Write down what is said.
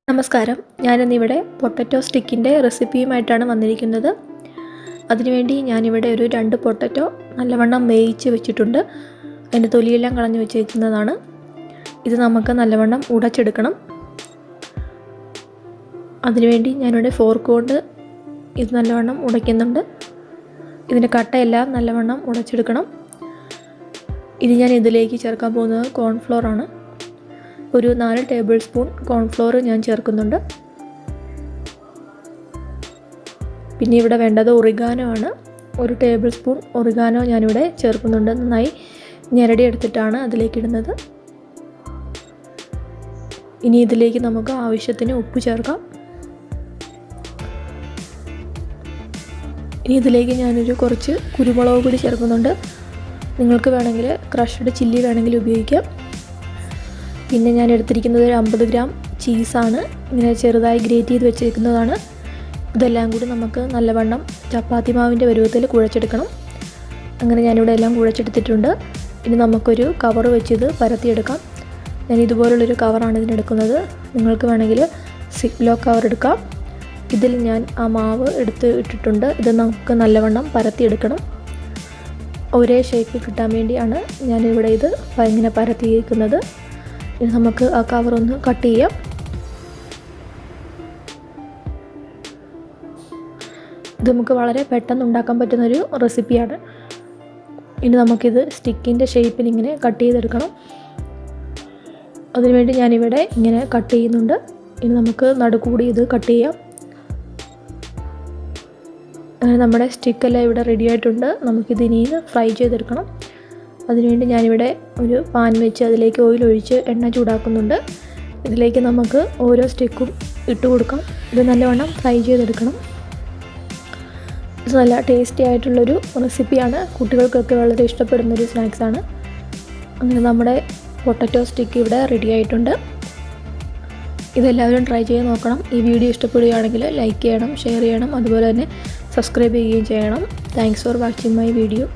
നമസ്കാരം. ഞാനിന്നിവിടെ പൊട്ടറ്റോ സ്റ്റിക്കിൻ്റെ റെസിപ്പിയുമായിട്ടാണ് വന്നിരിക്കുന്നത്. അതിനുവേണ്ടി ഞാനിവിടെ ഒരു 2 പൊട്ടറ്റോ നല്ലവണ്ണം വേവിച്ച് വെച്ചിട്ടുണ്ട്. അതിൻ്റെ തൊലിയെല്ലാം കളഞ്ഞ് വെച്ചിരിക്കുന്നതാണ്. ഇത് നമുക്ക് നല്ലവണ്ണം ഉടച്ചെടുക്കണം. അതിനുവേണ്ടി ഞാനിവിടെ ഫോർക്ക് കൊണ്ട് ഇത് നല്ലവണ്ണം ഉടയ്ക്കുന്നുണ്ട്. ഇതിൻ്റെ കട്ടയെല്ലാം നല്ലവണ്ണം ഉടച്ചെടുക്കണം. ഇത് ഞാൻ ഇതിലേക്ക് ചേർക്കാൻ പോകുന്നത് കോൺഫ്ലോറാണ്. ഒരു 4 ടേബിൾ സ്പൂൺ കോൺഫ്ലോർ ഞാൻ ചേർക്കുന്നുണ്ട്. പിന്നെ ഇവിടെ വേണ്ടത് ഒറിഗാനോ ആണ്. 1 ടേബിൾ സ്പൂൺ ഒറിഗാനോ ഞാനിവിടെ ചേർക്കുന്നുണ്ട്. നന്നായി ഞെരടി എടുത്തിട്ടാണ് അതിലേക്ക് ഇടുന്നത്. ഇനി ഇതിലേക്ക് നമുക്ക് ആവശ്യത്തിന് ഉപ്പ് ചേർക്കാം. ഇനി ഇതിലേക്ക് ഞാനൊരു കുറച്ച് കുരുമുളക് പൊടി ചേർക്കുന്നുണ്ട്. നിങ്ങൾക്ക് വേണമെങ്കിൽ ക്രഷ്ഡ് ചില്ലി വേണമെങ്കിൽ ഉപയോഗിക്കാം. പിന്നെ ഞാൻ എടുത്തിരിക്കുന്നത് ഒരു 50 ഗ്രാം ചീസാണ്. ഇങ്ങനെ ചെറുതായി ഗ്രേറ്റ് ചെയ്ത് വെച്ചിരിക്കുന്നതാണ്. ഇതെല്ലാം കൂടി നമുക്ക് നല്ലവണ്ണം ചപ്പാത്തി മാവിൻ്റെ പരുവത്തിൽ കുഴച്ചെടുക്കണം. അങ്ങനെ ഞാനിവിടെ എല്ലാം കുഴച്ചെടുത്തിട്ടുണ്ട്. ഇനി നമുക്കൊരു കവർ വെച്ച് ഇത് പരത്തിയെടുക്കാം. ഞാൻ ഇതുപോലുള്ളൊരു കവറാണ് ഇതിനെടുക്കുന്നത്. നിങ്ങൾക്ക് വേണമെങ്കിൽ സിപ്ലോ കവർ എടുക്കാം. ഇതിൽ ഞാൻ ആ മാവ് എടുത്ത് ഇട്ടിട്ടുണ്ട്. ഇത് നമുക്ക് നല്ലവണ്ണം പരത്തിയെടുക്കണം. ഒരേ ഷേപ്പിൽ കിട്ടാൻ വേണ്ടിയാണ് ഞാനിവിടെ ഇത് ഇങ്ങനെ പരത്തിയിരിക്കുന്നത്. ഇനി നമുക്ക് ആ കവറൊന്ന് കട്ട് ചെയ്യാം. ഇത് നമുക്ക് വളരെ പെട്ടെന്ന് ഉണ്ടാക്കാൻ പറ്റുന്നൊരു റെസിപ്പിയാണ്. ഇനി നമുക്കിത് സ്റ്റിക്കിൻ്റെ ഷേപ്പിൽ ഇങ്ങനെ കട്ട് ചെയ്തെടുക്കണം. അതിനുവേണ്ടി ഞാനിവിടെ ഇങ്ങനെ കട്ട് ചെയ്യുന്നുണ്ട്. ഇനി നമുക്ക് നടുക്കൂടി ഇത് കട്ട് ചെയ്യാം. അങ്ങനെ നമ്മുടെ സ്റ്റിക്കെല്ലാം ഇവിടെ റെഡി ആയിട്ടുണ്ട്. നമുക്കിത് ഇനി ഫ്രൈ ചെയ്തെടുക്കണം. അതിനുവേണ്ടി ഞാനിവിടെ ഒരു പാൻ വെച്ച് അതിലേക്ക് ഓയിൽ ഒഴിച്ച് എണ്ണ ചൂടാക്കുന്നുണ്ട്. ഇതിലേക്ക് നമുക്ക് ഓരോ സ്റ്റിക്കും ഇട്ട് കൊടുക്കാം. ഇത് നല്ലവണ്ണം ഫ്രൈ ചെയ്തെടുക്കണം. ഇത് നല്ല ടേസ്റ്റി ആയിട്ടുള്ളൊരു റെസിപ്പിയാണ്. കുട്ടികൾക്കൊക്കെ വളരെ ഇഷ്ടപ്പെടുന്നൊരു സ്നാക്സാണ്. അങ്ങനെ നമ്മുടെ പൊട്ടറ്റോ സ്റ്റിക്ക് ഇവിടെ റെഡി ആയിട്ടുണ്ട്. ഇതെല്ലാവരും ട്രൈ ചെയ്ത് നോക്കണം. ഈ വീഡിയോ ഇഷ്ടപ്പെടുകയാണെങ്കിൽ ലൈക്ക് ചെയ്യണം, ഷെയർ ചെയ്യണം, അതുപോലെ തന്നെ സബ്സ്ക്രൈബ് ചെയ്യുകയും ചെയ്യണം. Thanks for watching my video.